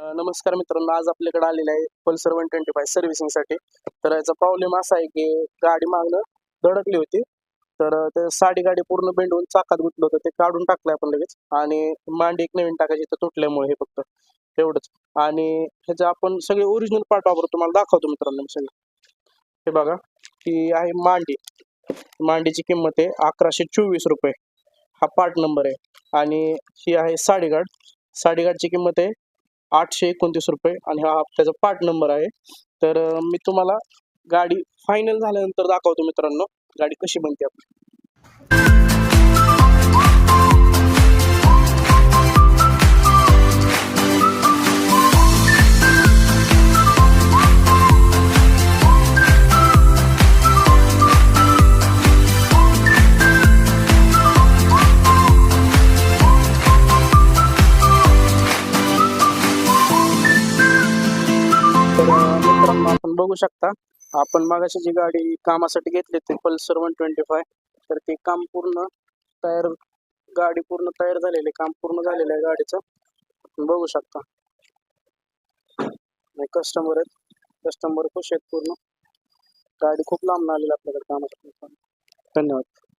नमस्कार मित्रांनो, आज आपल्याकडे आलेला आहे पल्सर 125 सर्व्हिसिंगसाठी. तर याचा प्रॉब्लेम असा आहे की गाडी मागणं धडकली होती. तर ते साडी गाडी पूर्ण बेंड होऊन चाकात गुंतलं होतं, ते काढून टाकलं आपण लगेच. आणि मांडी एक नवीन टाकायची तर तुटल्यामुळे हे फक्त एवढंच. आणि ह्याचे आपण सगळे ओरिजिनल पार्ट वापरतो, तुम्हाला दाखवतो मित्रांनो मी सगळे. हे बघा, ही आहे मांडी. मांडीची किंमत आहे 1124 रुपये. हा पार्ट नंबर आहे. आणि ही आहे साडीगाड. साडीगाडची किंमत आहे 829 रुपये आणि हा त्याचा पार्ट नंबर आहे. तर मी तुम्हाला गाडी फायनल झाल्यानंतर दाखवतो मित्रांनो गाडी कशी बनते आपली. तर मित्रांनो, आपण बघू शकता, आपण मागाशी जी गाडी कामासाठी घेतली ते पल्सर 125. तर ते काम पूर्ण तयार, गाडी पूर्ण तयार झालेली, काम पूर्ण झालेलं आहे गाडीचं. आपण बघू शकता, कस्टमर आहेत, कस्टमर खुश आहेत पूर्ण. गाडी खूप लांब आलेली आपल्याकडे कामासाठी. धन्यवाद.